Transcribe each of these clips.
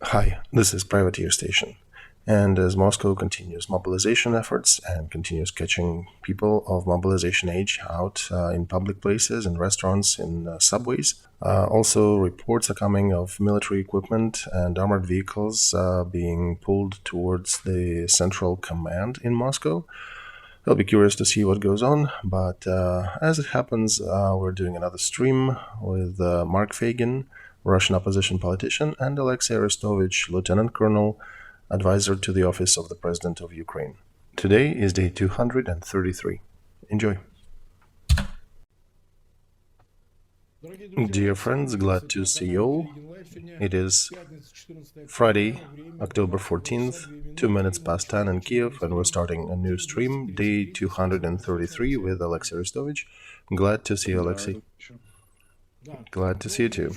Hi, this is Privateer Station. And as Moscow continues mobilization efforts and continues catching people of mobilization age out in public places, in restaurants, in subways, also reports are coming of military equipment and armored vehicles being pulled towards the central command in Moscow. I'll be curious to see what goes on, but as it happens, we're doing another stream with Mark Feygin, Russian opposition politician, and Olexiy Arestovych, lieutenant colonel, advisor to the office of the President of Ukraine. Today is day 233. Enjoy. Dear friends, glad to see you all. It is Friday, October 14th, 2 minutes past 10 in Kiev, and we're starting a new stream, day 233 with Olexiy Arestovich. Glad to see you, Olexiy. Glad to see you too.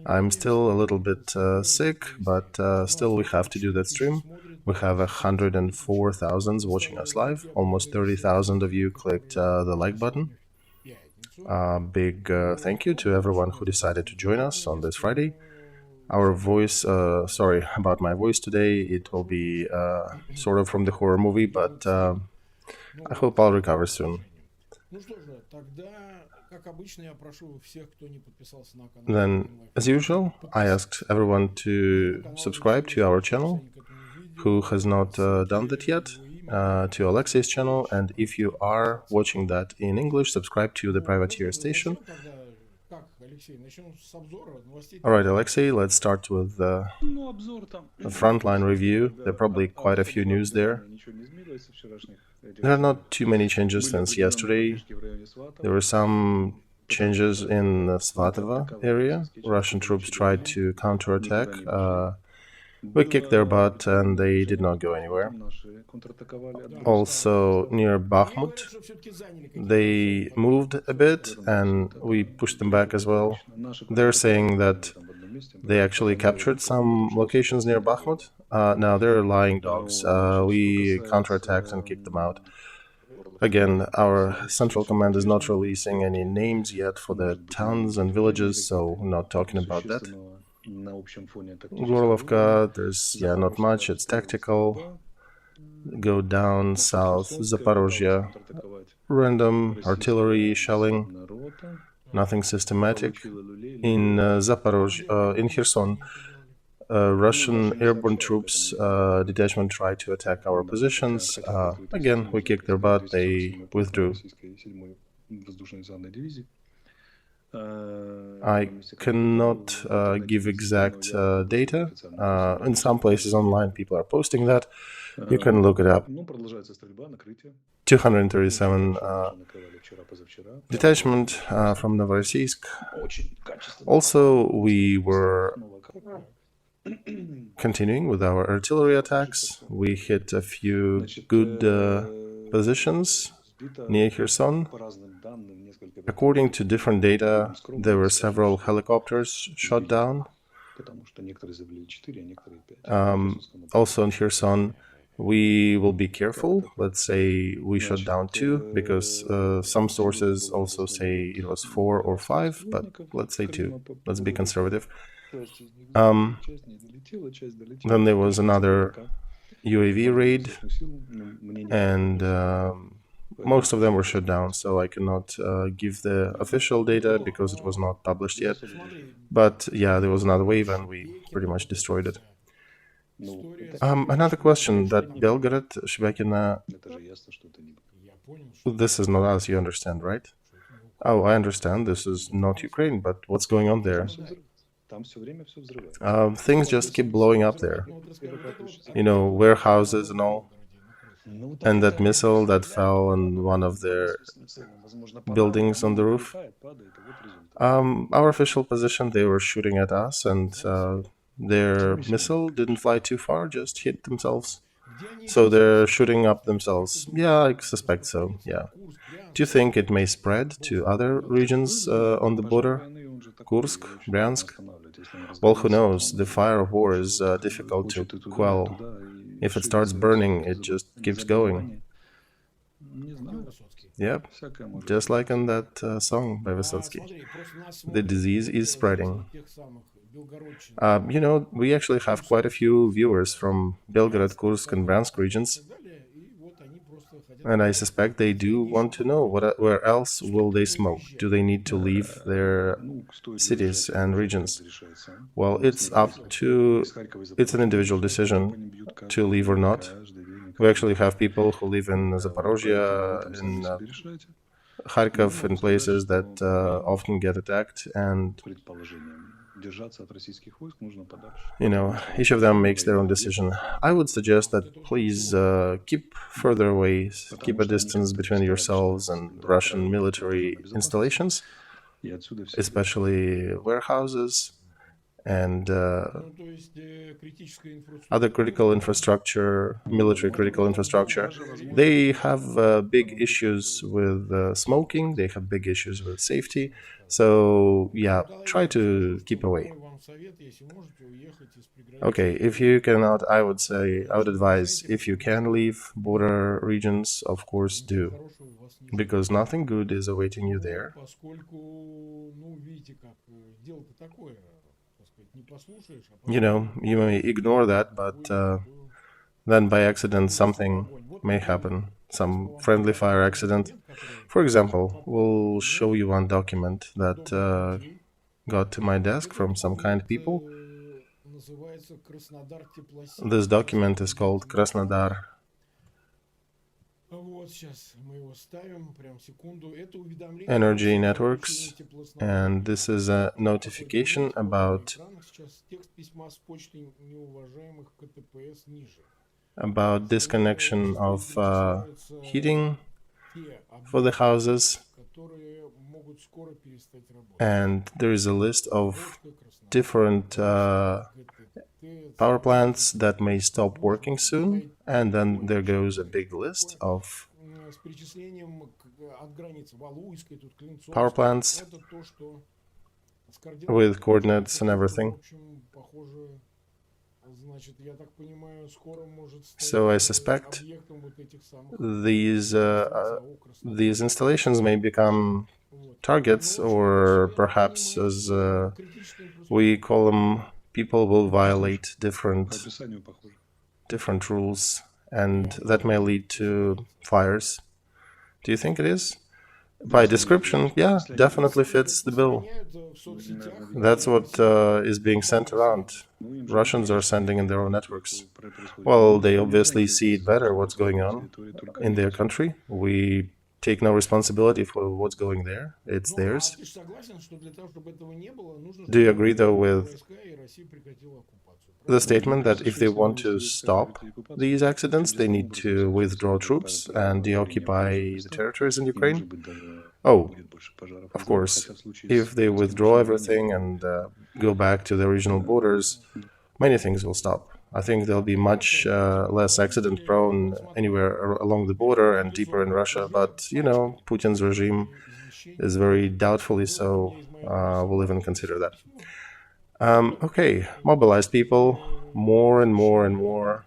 I'm still a little bit sick, but still we have to do that stream. We have 104,000 watching us live. Almost 30,000 of you clicked the like button. Big thank you to everyone who decided to join us on this Friday. Our voice, sorry about my voice today. It will be sort of from the horror movie, but I hope I'll recover soon. Then, as usual, I asked everyone to subscribe to our channel who has not done that yet, to Alexei's channel, and if you are watching that in English, subscribe to the Privateer Station. Alright, Alexei, let's start with the Frontline review. There are probably quite a few news there. There are not too many changes since yesterday. There were some changes in the Svatova area. Russian troops tried to counterattack. We kicked their butt and they did not go anywhere. Also, near Bakhmut, they moved a bit and we pushed them back as well. They're saying that they actually captured some locations near Bakhmut. Now they're lying dogs. We counterattacked and kicked them out. Again, our central command is not releasing any names yet for the towns and villages, so we're not talking about that. Gorlovka, there's not much, it's tactical. Go down south, Zaporozhye, random artillery shelling, nothing systematic. In Zaporozhye, in Kherson, Russian airborne troops detachment tried to attack our positions. Again, we kicked their butt, they withdrew. I cannot give exact data. In some places online, people are posting that. You can look it up. 237 detachment from Novorossiysk. Also, we were continuing with our artillery attacks. We hit a few good positions near Kherson. According to different data, there were several helicopters shot down. Also in Kherson, we will be careful. Let's say we shot down 2, because some sources also say it was 4 or 5, but let's say 2. Let's be conservative. Then there was another UAV raid, and most of them were shut down, so I cannot give the official data because it was not published yet. But yeah, there was another wave and we pretty much destroyed it. Another question, that Belgorod, Shvekina, this is not us, you understand, right? Oh, I understand, this is not Ukraine, but what's going on there? Things just keep blowing up there. You know, warehouses and all. And that missile that fell on one of their buildings on the roof. Our official position, they were shooting at us, and their missile didn't fly too far, just hit themselves. So they're shooting up themselves. Yeah, I suspect so, yeah. Do you think it may spread to other regions on the border? Kursk, Bryansk? Well, who knows? The fire of war is difficult to quell. If it starts burning, it just keeps going. Yep, just like in that song by Vysotsky. The disease is spreading. We actually have quite a few viewers from Belgorod, Kursk, and Bryansk regions, and I suspect they do want to know where else will they smoke? Do they need to leave their cities and regions? Well, it's an individual decision to leave or not. We actually have people who live in Zaporozhye, in Kharkov, in places that often get attacked, and each of them makes their own decision. I would suggest that please keep further away, keep a distance between yourselves and Russian military installations, especially warehouses and other critical infrastructure, military critical infrastructure. They have big issues with smoking, they have big issues with safety. So, yeah, try to keep away. Okay, if you cannot, I would advise, if you can leave border regions, of course do, because nothing good is awaiting you there. You may ignore that, but then by accident something may happen, some friendly fire accident. For example, we'll show you one document that got to my desk from some kind people. This document is called Krasnodar Energy Networks, and this is a notification about disconnection of heating for the houses, and there is a list of different power plants that may stop working soon, and then there goes a big list of power plants with coordinates and everything. So I suspect these installations may become targets, or perhaps, as we call them, people will violate different rules, and that may lead to fires. Do you think it is? By description, yeah, definitely fits the bill. That's what is being sent around. Russians are sending in their own networks. Well, they obviously see it better what's going on in their country. We take no responsibility for what's going there. It's theirs. Do you agree, though, with the statement that if they want to stop these accidents, they need to withdraw troops and deoccupy the territories in Ukraine? Oh, of course. If they withdraw everything and go back to the regional borders, many things will stop. I think they'll be much less accident-prone anywhere along the border and deeper in Russia. But, Putin's regime is very doubtfully so. We'll even consider that. Okay, mobilized people. More and more and more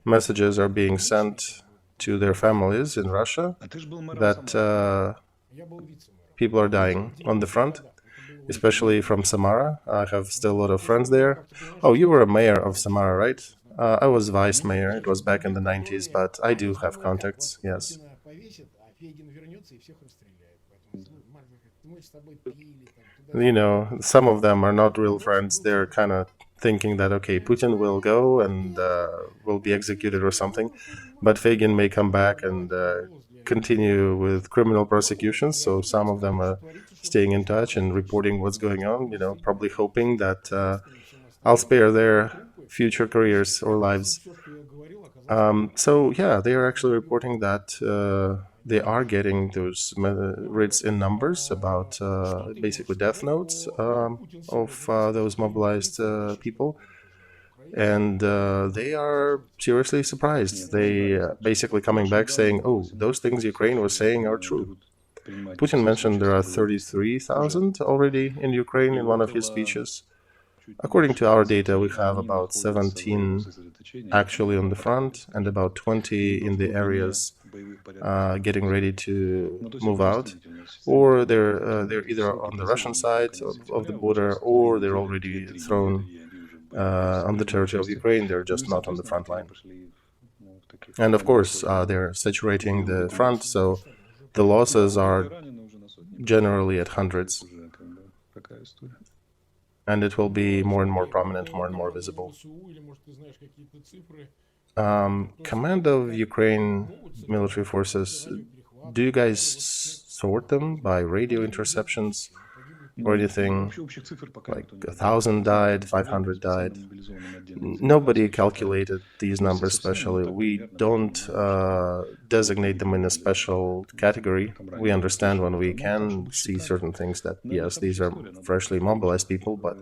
messages are being sent to their families in Russia that people are dying on the front, especially from Samara. I have still a lot of friends there. Oh, you were a mayor of Samara, right? I was vice mayor. It was back in the 90s, but I do have contacts, yes. Some of them are not real friends. They're kind of thinking that, okay, Putin will go and will be executed or something, but Feigin may come back and continue with criminal prosecutions. So some of them are staying in touch and reporting what's going on, probably hoping that I'll spare their future careers or lives. So yeah, they are actually reporting that they are getting those writs in numbers about basically death notes of those mobilized people. And they are seriously surprised. They basically coming back saying, oh, those things Ukraine was saying are true. Putin mentioned there are 33,000 already in Ukraine in one of his speeches. According to our data, we have about 17 actually on the front and about 20 in the areas getting ready to move out, or they're either on the Russian side of the border, or they're already thrown on the territory of Ukraine. They're just not on the front line. And of course, they're saturating the front, so the losses are generally at hundreds. And it will be more and more prominent, more and more visible. Command of Ukraine military forces, do you guys sort them by radio interceptions or anything? Like 1,000 died, 500 died. Nobody calculated these numbers specially. We don't designate them in a special category. We understand when we can see certain things that, yes, these are freshly mobilized people, but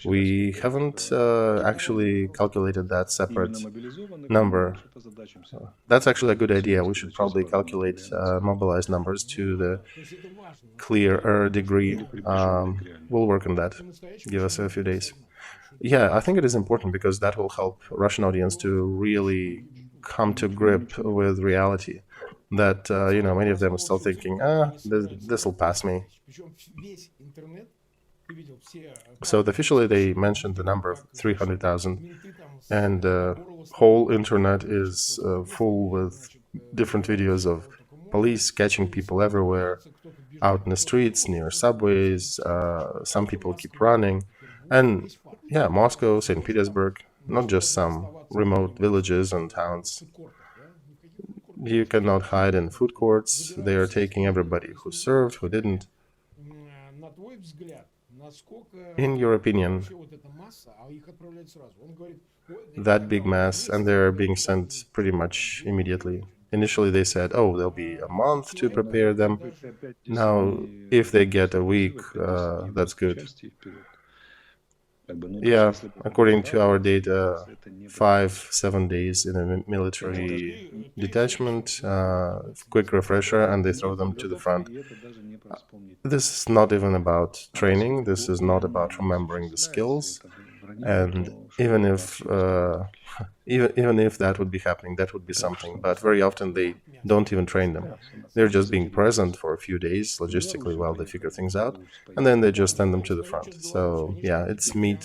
we haven't actually calculated that separate number. That's actually a good idea. We should probably calculate mobilized numbers to the clearer degree. We'll work on that. Give us a few days. Yeah, I think it is important because that will help Russian audience to really come to grip with reality. That, many of them are still thinking, this will pass me. So officially they mentioned the number of 300,000, and the whole internet is full with different videos of police catching people everywhere, out in the streets, near subways. Some people keep running. And yeah, Moscow, St. Petersburg, not just some remote villages and towns. You cannot hide in food courts. They are taking everybody who served, who didn't. In your opinion, that big mass, and they're being sent pretty much immediately. Initially they said, oh, there'll be a month to prepare them. Now, if they get a week, that's good. Yeah, according to our data, 5-7 days in a military detachment, quick refresher, and they throw them to the front. This is not even about training, this is not about remembering the skills, and even if that would be happening, that would be something, but very often they don't even train them. They're just being present for a few days logistically while they figure things out, and then they just send them to the front. So yeah, it's meat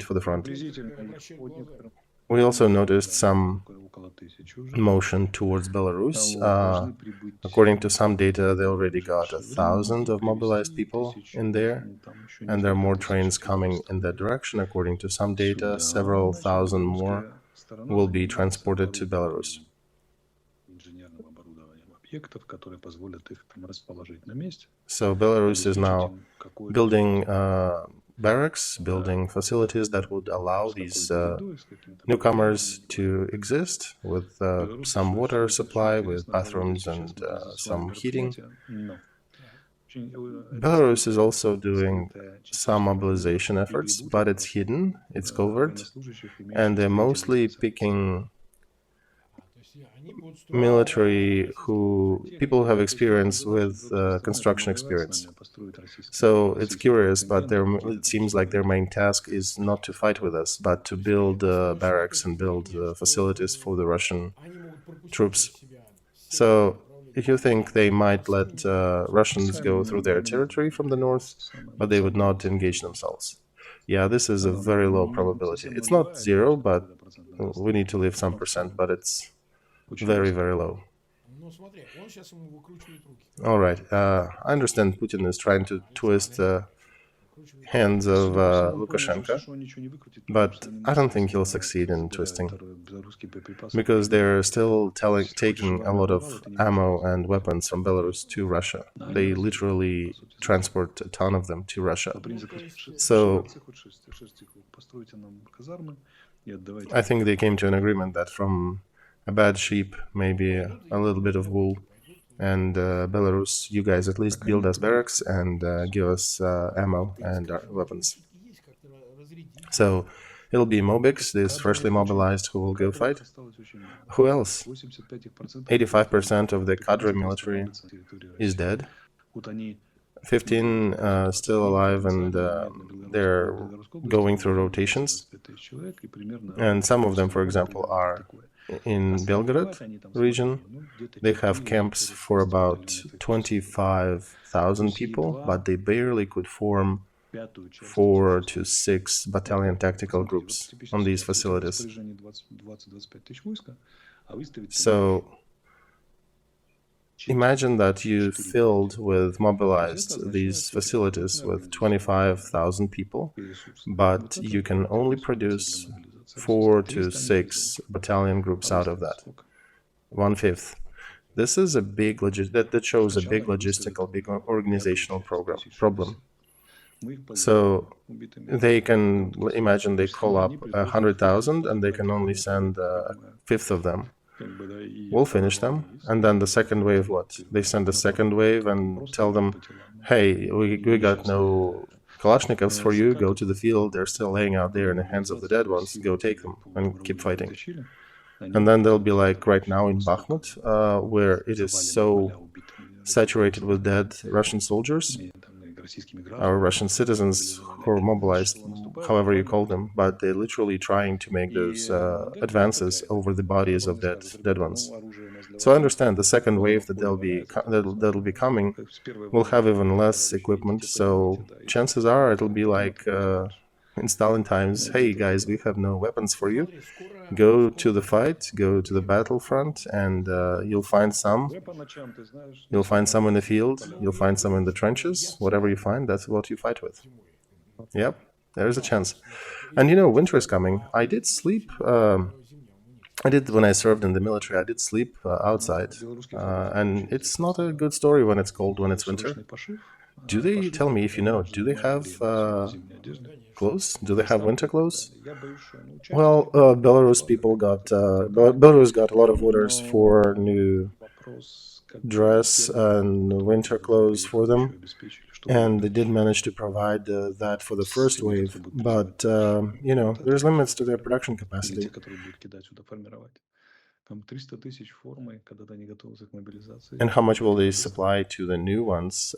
for the front. We also noticed some motion towards Belarus. According to some data, they already got 1,000 of mobilized people in there, and there are more trains coming in that direction. According to some data, several thousand more will be transported to Belarus. So Belarus is now building barracks, building facilities that would allow these newcomers to exist with some water supply, with bathrooms and some heating. Belarus is also doing some mobilization efforts, but it's hidden, it's covert, and they're mostly picking people who have experience with construction experience. So it's curious, but it seems like their main task is not to fight with us, but to build barracks and build facilities for the Russian troops. So if you think they might let Russians go through their territory from the north, but they would not engage themselves. Yeah, this is a very low probability. It's not zero, but we need to leave some percent, but it's very, very low. All right. I understand Putin is trying to twist the hands of Lukashenko, but I don't think he'll succeed in twisting, because they're still taking a lot of ammo and weapons from Belarus to Russia. They literally transport a ton of them to Russia. So I think they came to an agreement that from a bad sheep, maybe a little bit of wool, and Belarus, you guys at least build us barracks and give us ammo and weapons. So it'll be Mobiks, this freshly mobilized, who will go fight. Who else? 85% of the cadre military is dead. 15 still alive, and they're going through rotations. And some of them, for example, are in Belgorod region. They have camps for about 25,000 people, but they barely could form 4 to 6 battalion tactical groups on these facilities. So imagine that you filled with mobilized these facilities with 25,000 people, but you can only produce 4 to 6 battalion groups out of that, 1/5. This is a big that shows a big logistical, big organizational problem. So they can imagine they call up 100,000 and they can only send a fifth of them. We'll finish them, and then the second wave, what? They send the second wave and tell them, hey, we got no Kalashnikovs for you, go to the field, they're still laying out there in the hands of the dead ones, go take them and keep fighting. And then they'll be like right now in Bakhmut, where it is so saturated with dead Russian soldiers, our Russian citizens who are mobilized, however you call them, but they're literally trying to make those advances over the bodies of dead ones. So I understand the second wave that'll be coming will have even less equipment. So chances are it'll be like in Stalin times. Hey guys, we have no weapons for you. Go to the fight, go to the battlefront, and you'll find some. You'll find some in the field, you'll find some in the trenches. Whatever you find, that's what you fight with. Yep, there's a chance. And you know, winter is coming. I did sleep. When I served in the military, I did sleep outside. And it's not a good story when it's cold, when it's winter. Do they, tell me if you know, do they have clothes? Do they have winter clothes? Well, Belarus got a lot of orders for new dress and winter clothes for them, and they did manage to provide that for the first wave. But you know, there's limits to their production capacity. And how much will they supply to the new ones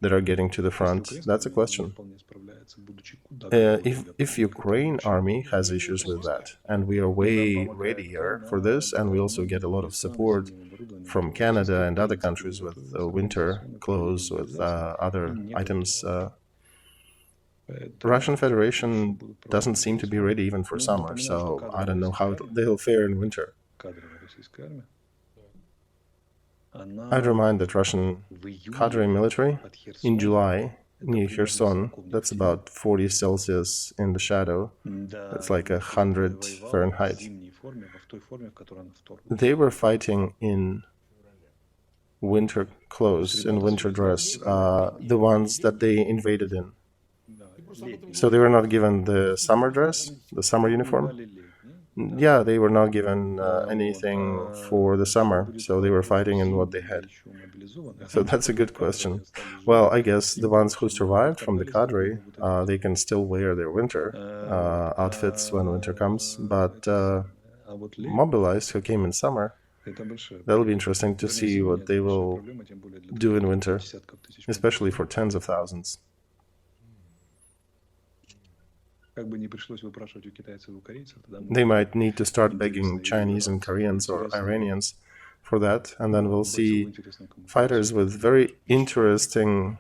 that are getting to the front? That's a question. If Ukraine army has issues with that, and we are way readier for this, and we also get a lot of support from Canada and other countries with winter clothes, with other items, the Russian Federation doesn't seem to be ready even for summer, so I don't know how they'll fare in winter. I'd remind that Russian cadre military in July near Kherson, that's about 40 Celsius in the shadow, that's like 100 Fahrenheit. They were fighting in winter clothes, in winter dress, the ones that they invaded in. So they were not given the summer dress, the summer uniform. Yeah, they were not given anything for the summer, so they were fighting in what they had. So that's a good question. Well, I guess the ones who survived from the cadre, they can still wear their winter outfits when winter comes, but mobilized who came in summer, that'll be interesting to see what they will do in winter, especially for tens of thousands. They might need to start begging Chinese and Koreans or Iranians for that, and then we'll see fighters with very interesting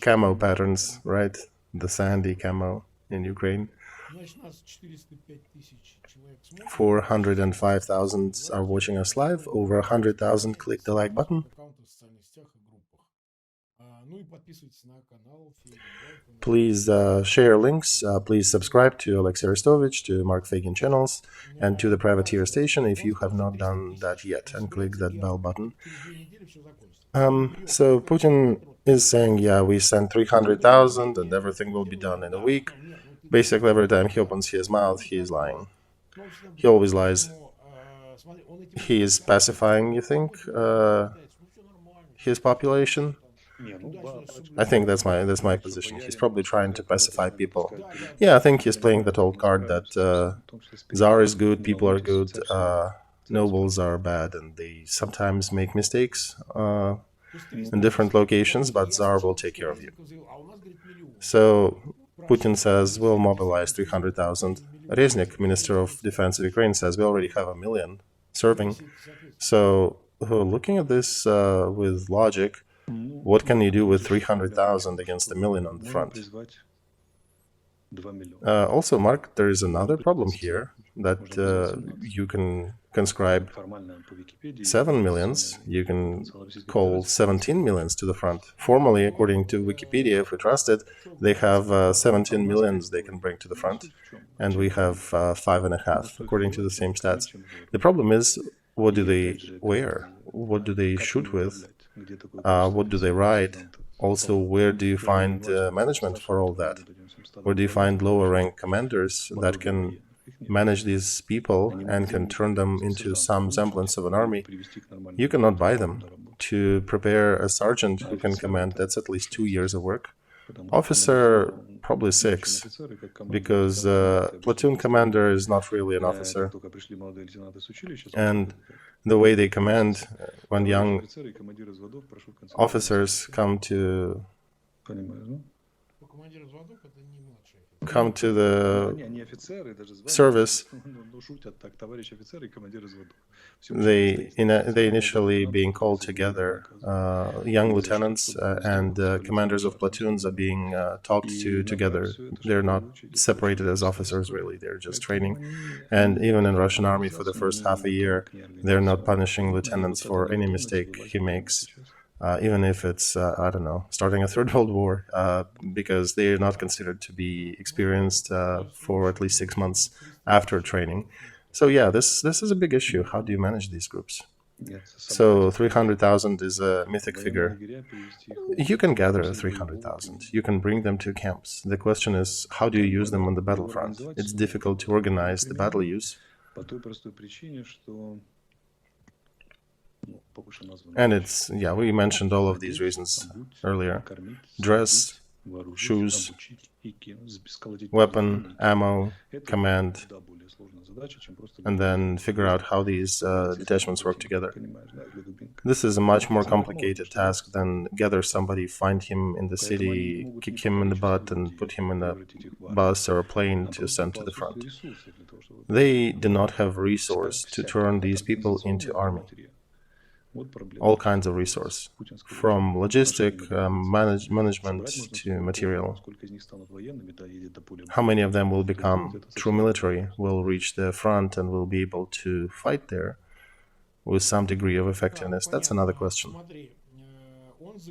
camo patterns, right? The sandy camo in Ukraine. 405,000 are watching us live. Over 100,000 click the like button. Please share links. Please subscribe to Olexiy Arestovych, to Mark Feigin channels, and to the Privateer Station if you have not done that yet, and click that bell button. So Putin is saying, yeah, we sent 300,000 and everything will be done in a week. Basically, every time he opens his mouth, he is lying. He always lies. He is pacifying, you think, his population? I think that's my position. He's probably trying to pacify people. Yeah, I think he's playing that old card that Tsar is good, people are good, nobles are bad, and they sometimes make mistakes. in different locations, but Tsar will take care of you. So Putin says we'll mobilize 300,000. Reznik, Minister of Defense of Ukraine, says we already have 1 million serving. So looking at this with logic, what can you do with 300,000 against 1 million on the front? Also, Mark, there is another problem here that you can conscribe 7 millions, you can call 17 millions to the front. Formally, according to Wikipedia, if we trust it, they have 17 millions they can bring to the front, and we have 5.5, according to the same stats. The problem is, what do they wear? What do they shoot with? What do they ride? Also, where do you find management for all that? Where do you find lower-rank commanders that can manage these people and can turn them into some semblance of an army? You cannot buy them. To prepare a sergeant who can command, that's at least 2 years of work. Officer, probably 6, because platoon commander is not really an officer. And the way they command, when young officers come to the service, they initially being called together. Young lieutenants and commanders of platoons are being talked to together. They're not separated as officers, really. They're just training. And even in Russian army, for the first half a year, they're not punishing lieutenants for any mistake he makes. Even if it's, I don't know, starting a Third World War, because they're not considered to be experienced for at least 6 months after training. So yeah, this is a big issue. How do you manage these groups? So 300,000 is a mythic figure. You can gather 300,000. You can bring them to camps. The question is, how do you use them on the battlefront? It's difficult to organize the battle use. And it's, yeah, we mentioned all of these reasons earlier. Dress, shoes, weapon, ammo, command, and then figure out how these detachments work together. This is a much more complicated task than gather somebody, find him in the city, kick him in the butt, and put him in a bus or a plane to send to the front. They do not have resource to turn these people into army. All kinds of resource, from logistic, management to material. How many of them will become true military, will reach the front and will be able to fight there with some degree of effectiveness? That's another question.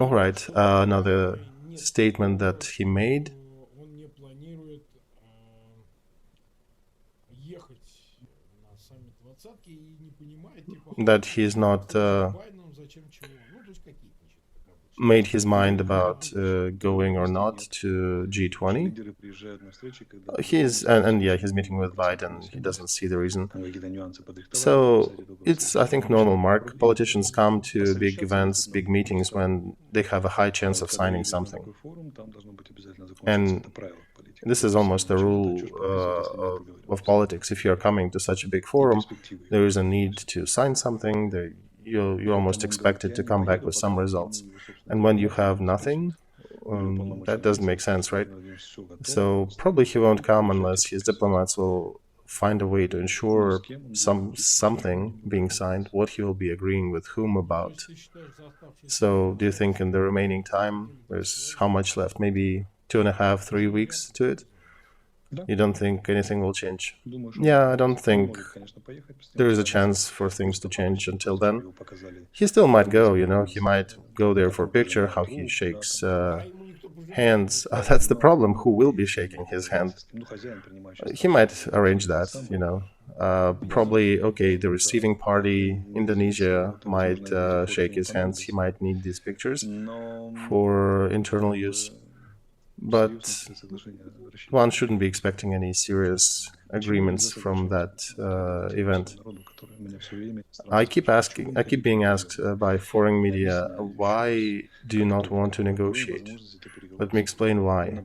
All right, another statement that he made. That he's not made his mind about going or not to G20. He's meeting with Biden. He doesn't see the reason. So it's, I think, normal, Mark. Politicians come to big events, big meetings when they have a high chance of signing something. And this is almost a rule of politics. If you're coming to such a big forum, there is a need to sign something. You're almost expected to come back with some results. And when you have nothing, that doesn't make sense, right? So probably he won't come unless his diplomats will find a way to ensure something being signed, what he will be agreeing with whom about. So do you think in the remaining time, there's how much left? Maybe 2.5, 3 weeks to it? You don't think anything will change? Yeah, I don't think there is a chance for things to change until then. He still might go, you know, he might go there for a picture, how he shakes hands. That's the problem, who will be shaking his hand? He might arrange that, you know. Probably, okay, the receiving party, Indonesia, might shake his hands. He might need these pictures for internal use. But one shouldn't be expecting any serious agreements from that event. I keep being asked by foreign media, why do you not want to negotiate? Let me explain why.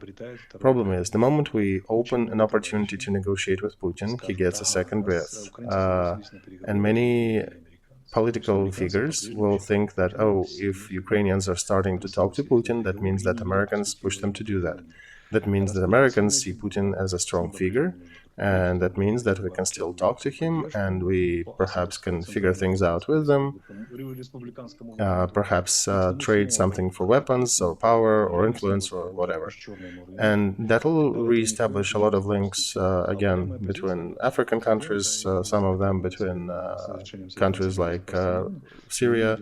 Problem is, the moment we open an opportunity to negotiate with Putin, he gets a second breath. And many political figures will think that, oh, if Ukrainians are starting to talk to Putin, that means that Americans push them to do that. That means that Americans see Putin as a strong figure, and that means that we can still talk to him and we perhaps can figure things out with them, perhaps trade something for weapons or power or influence or whatever. And that will reestablish a lot of links, again, between African countries, some of them between countries like Syria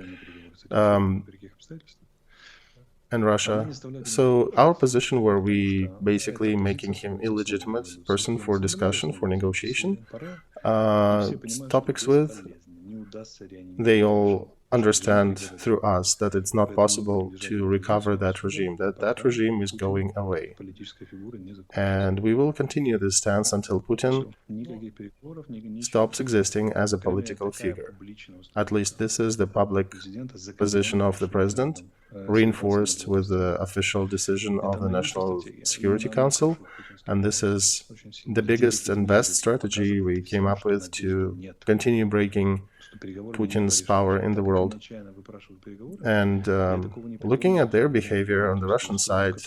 and Russia. So our position, where we basically making him illegitimate person for discussion, for negotiation, topics with, they all understand through us that it's not possible to recover that regime, that regime is going away. And we will continue this stance until Putin stops existing as a political figure. At least this is the public position of the president, reinforced with the official decision of the National Security Council. And this is the biggest and best strategy we came up with to continue breaking Putin's power in the world. And looking at their behavior on the Russian side,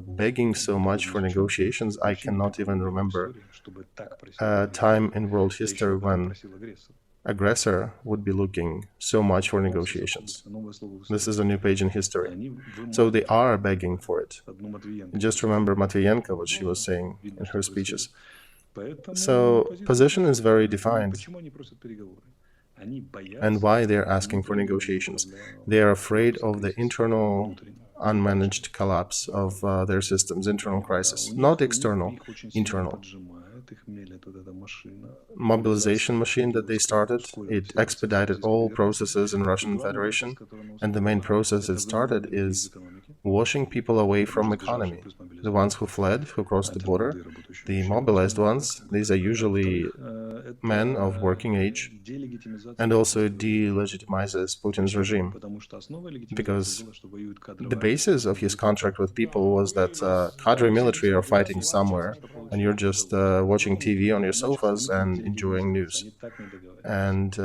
begging so much for negotiations, I cannot even remember a time in world history when aggressor would be looking so much for negotiations. This is a new page in history. So they are begging for it. Just remember Matviyenko, what she was saying in her speeches. So position is very defined. And why they're asking for negotiations? They are afraid of the internal unmanaged collapse of their systems, internal crisis, not external, internal. Mobilization machine that they started, it expedited all processes in Russian Federation, and the main process it started is washing people away from economy. The ones who fled, who crossed the border, the mobilized ones, these are usually men of working age, and also delegitimizes Putin's regime, because the basis of his contract with people was that cadre military are fighting somewhere, and you're just watching TV on your sofas and enjoying news. And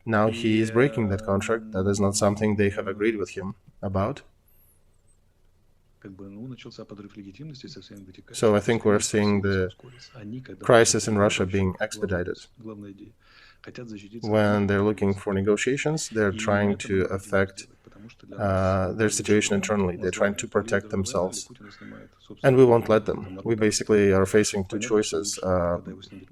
now he is breaking that contract. That is not something they have agreed with him about. So I think we're seeing the crisis in Russia being expedited. When they're looking for negotiations, they're trying to affect their situation internally. They're trying to protect themselves. And we won't let them. We basically are facing two choices.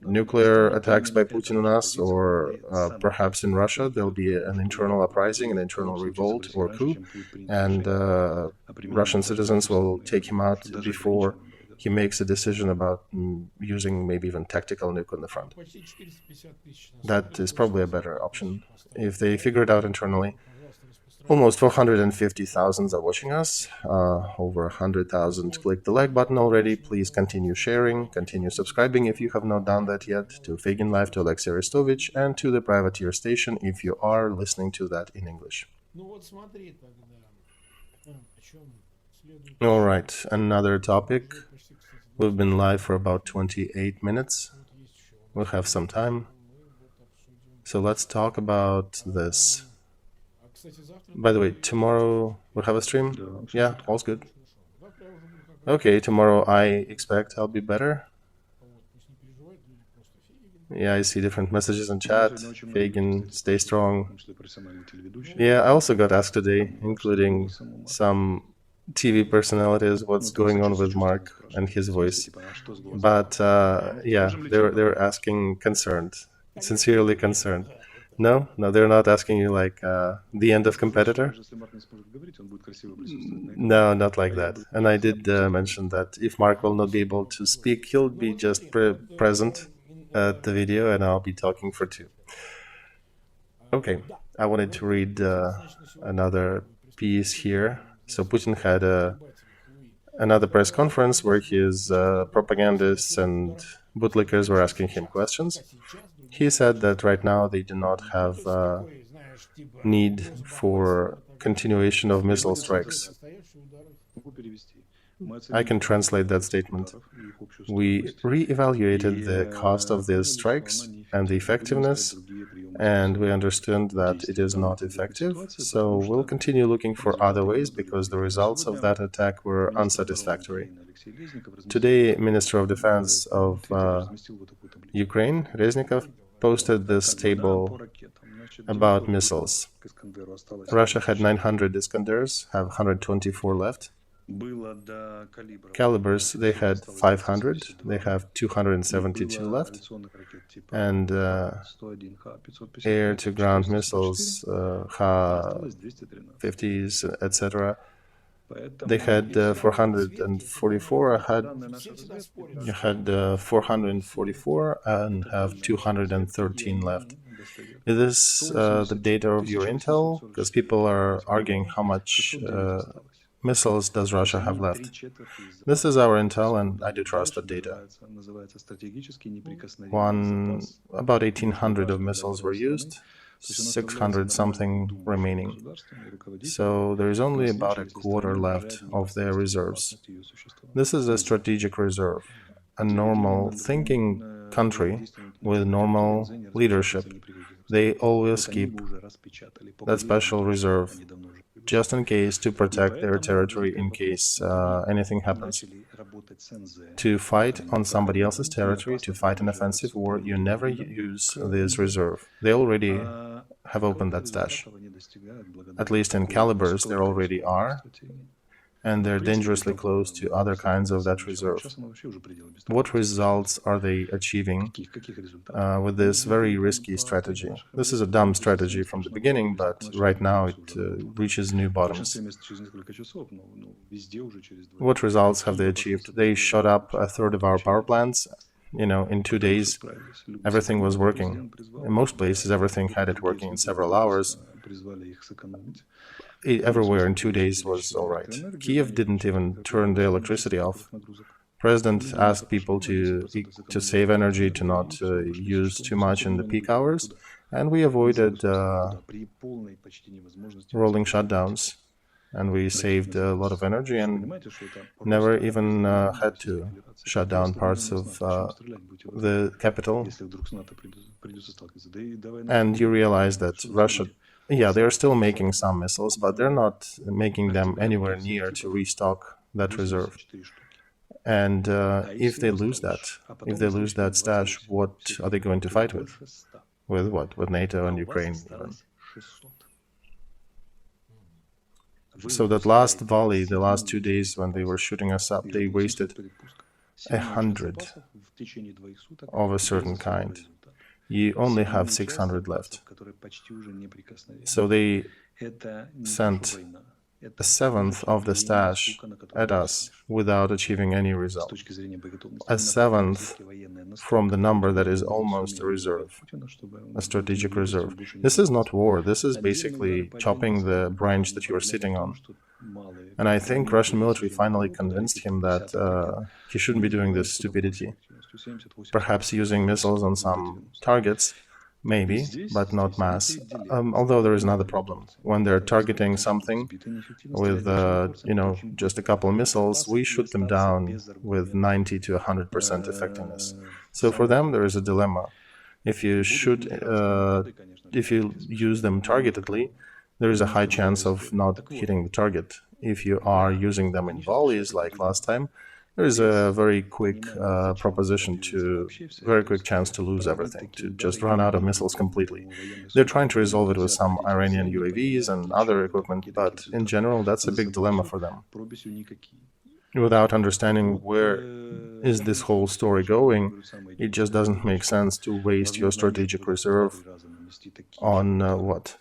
Nuclear attacks by Putin on us, or perhaps in Russia there'll be an internal uprising, an internal revolt or coup, and Russian citizens will take him out before he makes a decision about using maybe even tactical nuke on the front. That is probably a better option. If they figure it out internally. Almost 450,000 are watching us, over 100,000 click the like button already. Please continue sharing, continue subscribing if you have not done that yet, to Feigin Live, to Olexiy Arestovich, and to the privateer station if you are listening to that in English. All right, another topic. We've been live for about 28 minutes. We'll have some time. So let's talk about this. By the way, tomorrow we'll have a stream? Yeah, all's good. Okay, tomorrow I expect I'll be better. Yeah, I see different messages in chat. Feygin, stay strong. Yeah, I also got asked today, including some TV personalities, what's going on with Mark and his voice. But yeah, they're asking concerned, sincerely concerned. No, they're not asking you like the end of competitor. No, not like that. And I did mention that if Mark will not be able to speak, he'll be just present at the video, and I'll be talking for 2. Okay, I wanted to read another piece here. So Putin had another press conference where his propagandists and bootlickers were asking him questions. He said that right now they do not have need for continuation of missile strikes. I can translate that statement. We re-evaluated the cost of these strikes and the effectiveness, and we understand that it is not effective, so we'll continue looking for other ways because the results of that attack were unsatisfactory. Today, Minister of Defense of Ukraine, Reznikov, posted this table about missiles. Russia had 900 Iskanders, have 124 left. Calibers, they had 500, they have 272 left. And air-to-ground missiles, Ha-50s, etc., they had 444, had 444 and have 213 left. Is this the data of your intel? Because people are arguing how much missiles does Russia have left. This is our intel, and I do trust the data. About 1,800 of missiles were used, 600 something remaining. So there is only about a quarter left of their reserves. This is a strategic reserve. A normal thinking country with normal leadership, they always keep that special reserve just in case, to protect their territory in case anything happens. To fight on somebody else's territory, to fight an offensive war, you never use this reserve. They already have opened that stash. At least in calibers, there already are, and they're dangerously close to other kinds of that reserve. What results are they achieving with this very risky strategy? This is a dumb strategy from the beginning, but right now it reaches new bottoms. What results have they achieved? They shot up a third of our power plants. In 2 days, everything was working. In most places, everything had it working in several hours. Everywhere in 2 days was all right. Kiev didn't even turn the electricity off. President asked people to save energy, to not use too much in the peak hours, and we avoided rolling shutdowns, and we saved a lot of energy and never even had to shut down parts of the capital. And you realize that Russia, they are still making some missiles, but they're not making them anywhere near to restock that reserve. And if they lose that stash, what are they going to fight with? With what? With NATO and Ukraine even. So that last volley, the last 2 days when they were shooting us up, they wasted 100 of a certain kind. You only have 600 left. So they sent a seventh of the stash at us without achieving any result. A seventh from the number that is almost a reserve, a strategic reserve. This is not war. This is basically chopping the branch that you are sitting on. And I think Russian military finally convinced him that he shouldn't be doing this stupidity. Perhaps using missiles on some targets, maybe, but not mass. Although there is another problem. When they're targeting something with, just a couple of missiles, we shoot them down with 90 to 100% effectiveness. So for them, there is a dilemma. If you use them targetedly, there is a high chance of not hitting the target. If you are using them in volleys like last time, there is a very quick chance to lose everything, to just run out of missiles completely. They're trying to resolve it with some Iranian UAVs and other equipment, but in general, that's a big dilemma for them. Without understanding where is this whole story going, it just doesn't make sense to waste your strategic reserve on what?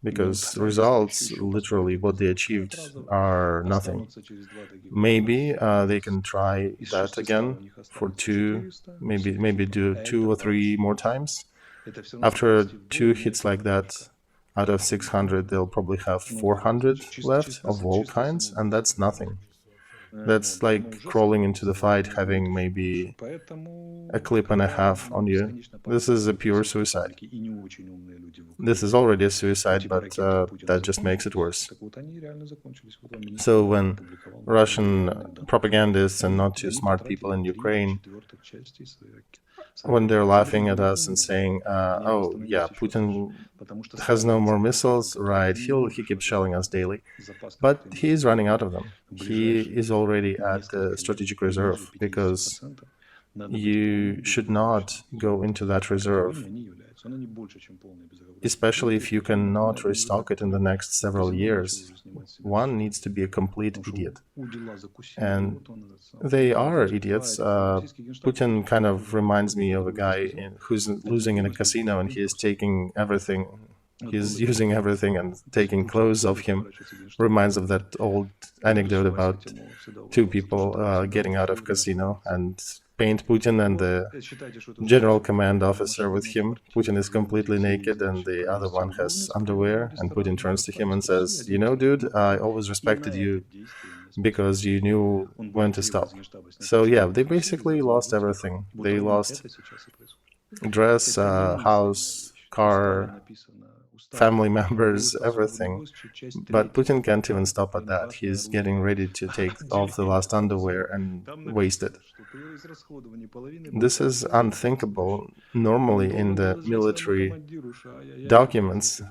Because the results, literally what they achieved, are nothing. Maybe they can try that again for maybe do 2 or 3 more times. After 2 hits like that, out of 600, they'll probably have 400 left of all kinds, and that's nothing. That's like crawling into the fight, having maybe a clip and a half on you. This is a pure suicide. This is already a suicide, but that just makes it worse. So when Russian propagandists and not too smart people in Ukraine when they're laughing at us and saying, "Oh yeah, Putin has no more missiles, right? He keeps shelling us daily, but he's running out of them. He is already at the strategic reserve because you should not go into that reserve, especially if you cannot restock it in the next several years. One needs to be a complete idiot. And they are idiots. Putin kind of reminds me of a guy who's losing in a casino and he is taking everything. He's using everything and taking clothes off him. Reminds of that old anecdote about two people getting out of casino and paint Putin and the general command officer with him. Putin is completely naked and the other one has underwear, and Putin turns to him and says, "You know, dude, I always respected you because you knew when to stop." So yeah, they basically lost everything. They lost dress, house, car, family members, everything. But Putin can't even stop at that. He's getting ready to take off the last underwear and waste it. This is unthinkable. Normally in the military documents,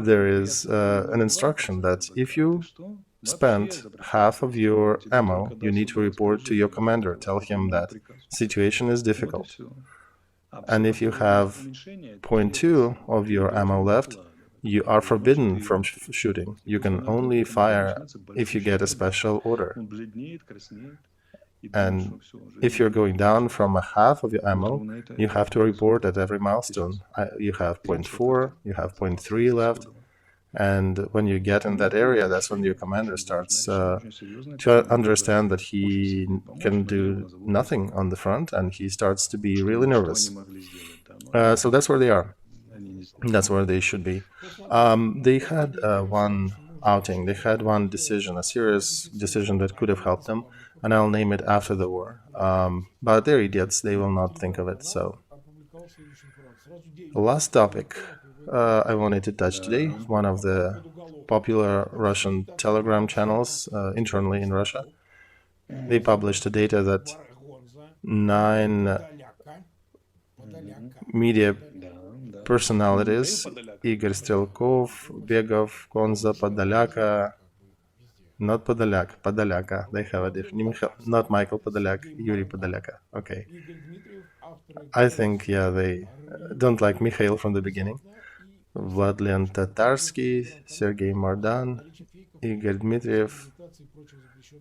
there is an instruction that if you spent half of your ammo, you need to report to your commander. Tell him that situation is difficult. And if you have 0.2 of your ammo left, you are forbidden from shooting. You can only fire if you get a special order. And if you're going down from a half of your ammo, you have to report at every milestone. You have 0.4, you have 0.3 left. And when you get in that area, that's when your commander starts to understand that he can do nothing on the front, and he starts to be really nervous. So that's where they are. That's where they should be. They had one outing. They had one decision, a serious decision that could have helped them, and I'll name it after the war. But they're idiots. They will not think of it. So, last topic I wanted to touch today, one of the popular Russian Telegram channels internally in Russia. They published the data that 9 media personalities, Igor Strelkov, Begov, Konza, Podolyaka, not Podolyak, Podolyaka, they have a different, not Michael Podolyak, Yuri Podolyaka, okay. I think, yeah, they don't like Mikhail from the beginning. Vladlen Tatarsky, Sergei Mardan, Igor Dmitriev,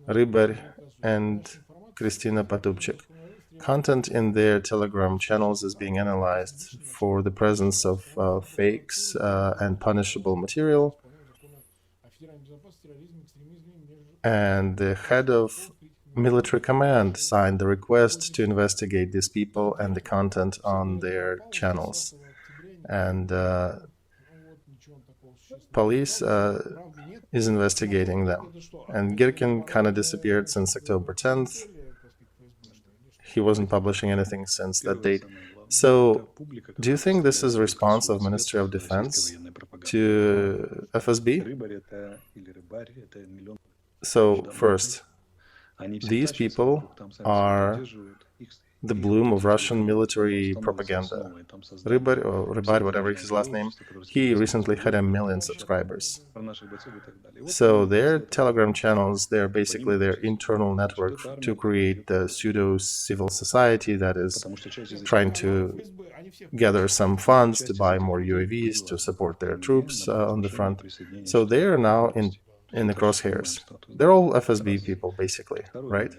Rybar, and Kristina Patupchik. Content in their Telegram channels is being analyzed for the presence of fakes and punishable material. And the head of military command signed the request to investigate these people and the content on their channels. And police is investigating them. And Girkin kind of disappeared since October 10th. He wasn't publishing anything since that date. So, do you think this is a response of Ministry of Defense to FSB? So, first, these people are the bloom of Russian military propaganda. Rybar, whatever his last name, he recently had 1 million subscribers. So their Telegram channels, they're basically their internal network to create the pseudo-civil society that is trying to gather some funds to buy more UAVs to support their troops on the front. So they are now in the crosshairs. They're all FSB people, basically, right?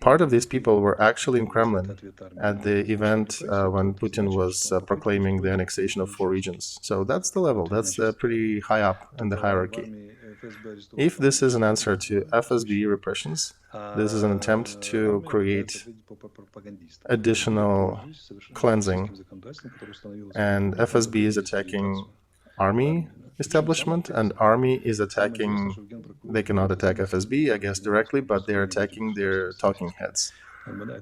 Part of these people were actually in Kremlin at the event when Putin was proclaiming the annexation of 4 regions. So that's the level. That's pretty high up in the hierarchy. If this is an answer to FSB repressions, this is an attempt to create additional cleansing. And FSB is attacking army establishment, and army is attacking, they cannot attack FSB, I guess, directly, but they're attacking their talking heads.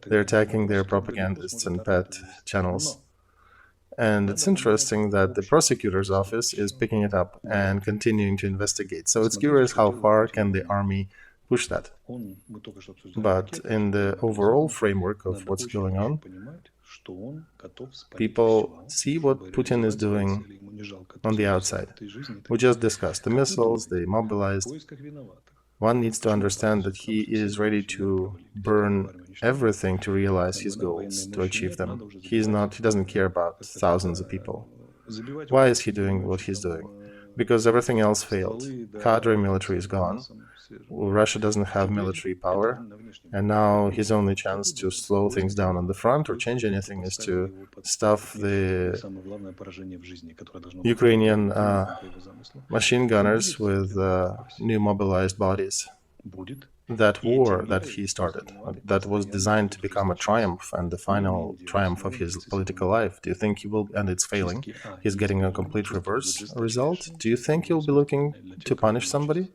They're attacking their propagandists and pet channels. And it's interesting that the prosecutor's office is picking it up and continuing to investigate. So it's curious how far can the army push that. But in the overall framework of what's going on, people see what Putin is doing on the outside. We just discussed the missiles, they mobilized. One needs to understand that he is ready to burn everything to realize his goals, to achieve them. He doesn't care about thousands of people. Why is he doing what he's doing? Because everything else failed. Cadre military is gone. Russia doesn't have military power, and now his only chance to slow things down on the front or change anything is to stuff the Ukrainian machine gunners with new mobilized bodies. That war that he started, that was designed to become a triumph and the final triumph of his political life, do you think he will, and it's failing, he's getting a complete reverse result? Do you think he'll be looking to punish somebody?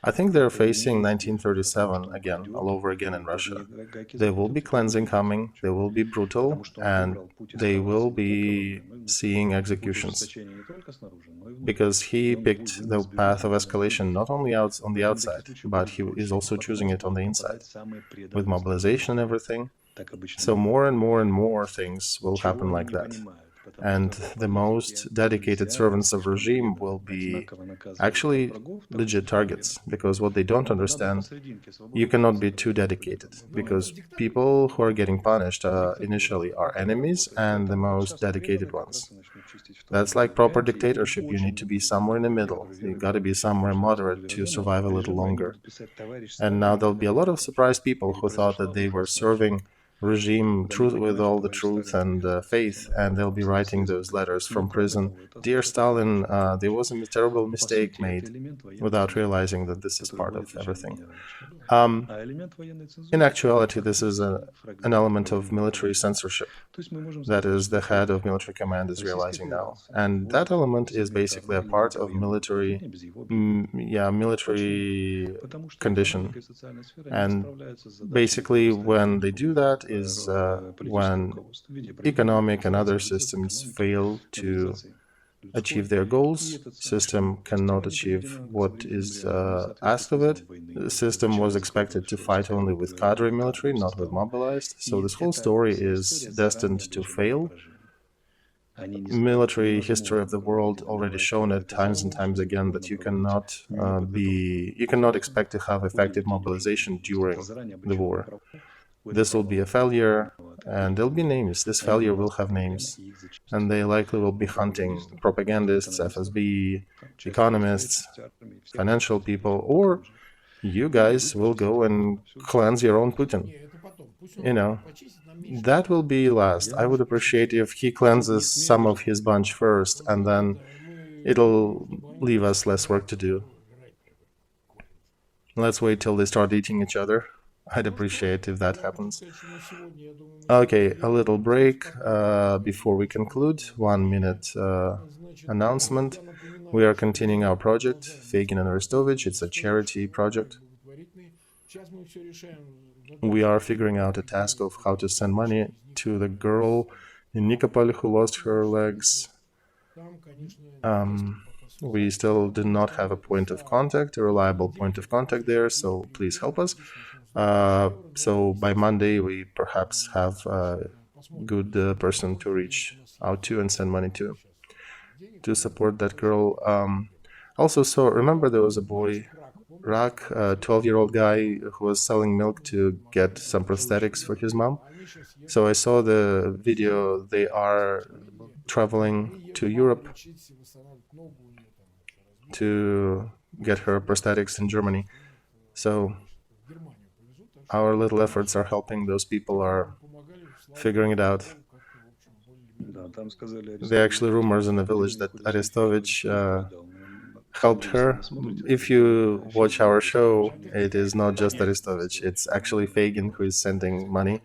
I think they're facing 1937 again, all over again in Russia. There will be cleansing coming, they will be brutal, and they will be seeing executions. Because he picked the path of escalation not only out on the outside, but he is also choosing it on the inside, with mobilization and everything. So more and more and more things will happen like that. And the most dedicated servants of regime will be actually legit targets, because what they don't understand, you cannot be too dedicated, because people who are getting punished initially are enemies and the most dedicated ones. That's like proper dictatorship. You need to be somewhere in the middle. You got to be somewhere moderate to survive a little longer. And now there'll be a lot of surprised people who thought that they were serving regime truth with all the truth and faith, and they'll be writing those letters from prison. Dear Stalin, there was a terrible mistake made, without realizing that this is part of everything. In actuality, this is an element of military censorship that is the head of military command is realizing now, and that element is basically a part of military condition. And basically when they do that is when economic and other systems fail to achieve their goals, system cannot achieve what is asked of it. The system was expected to fight only with cadre military, not with mobilized, so this whole story is destined to fail. Military history of the world already shown it times and times again that you cannot expect to have effective mobilization during the war. This will be a failure, and there'll be names. This failure will have names, and they likely will be hunting propagandists, FSB, economists, financial people, or you guys will go and cleanse your own Putin. You know, that will be last. I would appreciate if he cleanses some of his bunch first, and then it'll leave us less work to do. Let's wait till they start eating each other. I'd appreciate if that happens. Okay, a little break before we conclude. 1 minute announcement. We are continuing our project, Feygin and Arestovych. It's a charity project. We are figuring out a task of how to send money to the girl in Nikopol who lost her legs. We still did not have a point of contact, a reliable point of contact there, so please help us. So by Monday we perhaps have a good person to reach out to and send money to support that girl. Also, so remember there was a boy, Rak, a 12-year-old guy who was selling milk to get some prosthetics for his mom. So I saw the video. They are traveling to Europe to get her prosthetics in Germany. So our little efforts are helping. Those people are figuring it out. There are actually rumors in the village that Arestovich helped her. If you watch our show, it is not just Arestovich, it's actually Feigin who is sending money.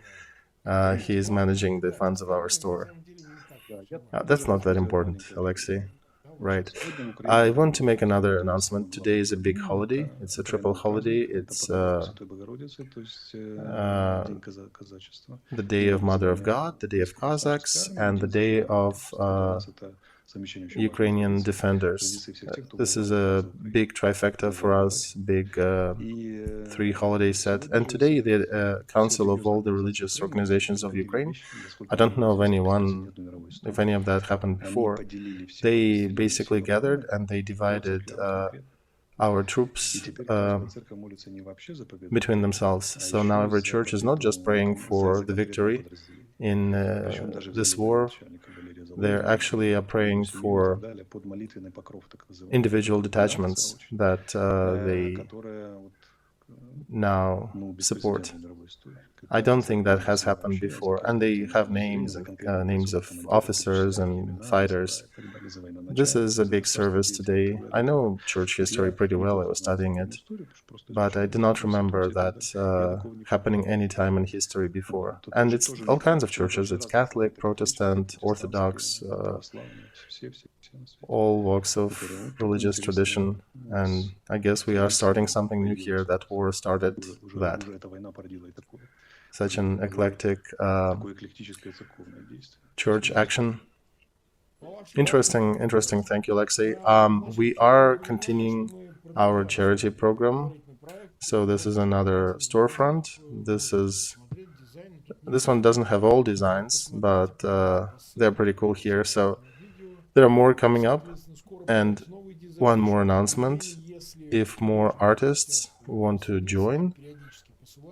He is managing the funds of our store. That's not that important, Olexiy. Right. I want to make another announcement. Today is a big holiday. It's a triple holiday. It's the Day of Mother of God, the Day of Cossacks, and the Day of Ukrainian defenders. This is a big trifecta for us, big three holiday set. And today, the Council of all the religious organizations of Ukraine, I don't know of anyone, if any of that happened before, they basically gathered and they divided our troops between themselves. So now every church is not just praying for the victory in this war, they're actually praying for individual detachments that they now support. I don't think that has happened before, and they have names and names of officers and fighters. This is a big service today. I know church history pretty well, I was studying it, but I do not remember that happening any time in history before. And it's all kinds of churches. It's Catholic, Protestant, Orthodox, all walks of religious tradition. And I guess we are starting something new here. That war started that. Such an eclectic church action. Interesting. Thank you, Olexiy. We are continuing our charity program. So this is another storefront. This one doesn't have all designs, but they're pretty cool here. So there are more coming up. And one more announcement. If more artists want to join,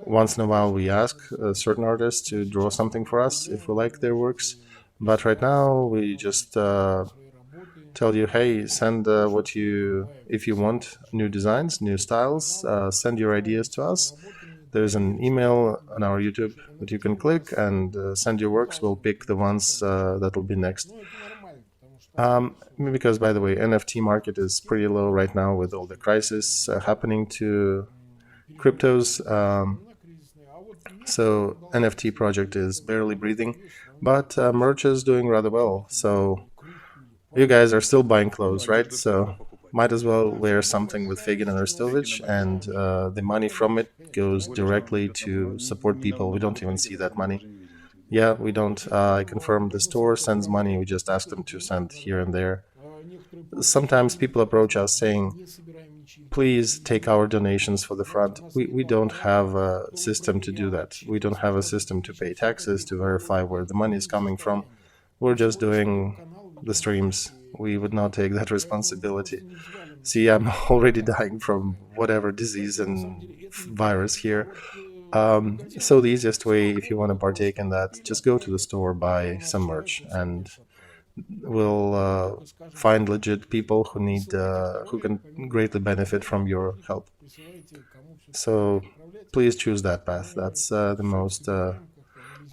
once in a while we ask certain artists to draw something for us if we like their works. But right now we just tell you, hey, send if you want new designs, new styles, send your ideas to us. There's an email on our YouTube that you can click and send your works. We'll pick the ones that will be next. Because, by the way, NFT market is pretty low right now with all the crisis happening to cryptos. So NFT project is barely breathing, but merch is doing rather well. So you guys are still buying clothes, right? So might as well wear something with Feygin and Arestovych, and the money from it goes directly to support people. We don't even see that money. Yeah, we don't. I confirm the store sends money. We just ask them to send here and there. Sometimes people approach us saying, please take our donations for the front. We don't have a system to do that. We don't have a system to pay taxes, to verify where the money is coming from. We're just doing the streams. We would not take that responsibility. See, I'm already dying from whatever disease and virus here. So the easiest way, if you want to partake in that, just go to the store, buy some merch, and we'll find legit people who can greatly benefit from your help. So please choose that path. That's the most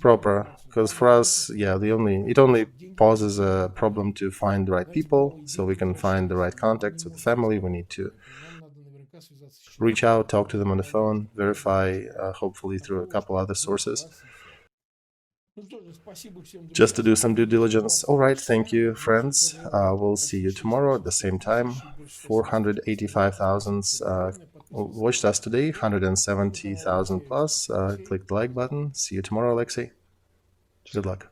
proper, because for us, yeah, it only poses a problem to find the right people, so we can find the right contacts with the family. We need to reach out, talk to them on the phone, verify, hopefully through a couple other sources, just to do some due diligence. All right, thank you, friends. We'll see you tomorrow at the same time. 485,000 watched us today, 170,000 plus. Click the like button. See you tomorrow, Olexiy. Good luck.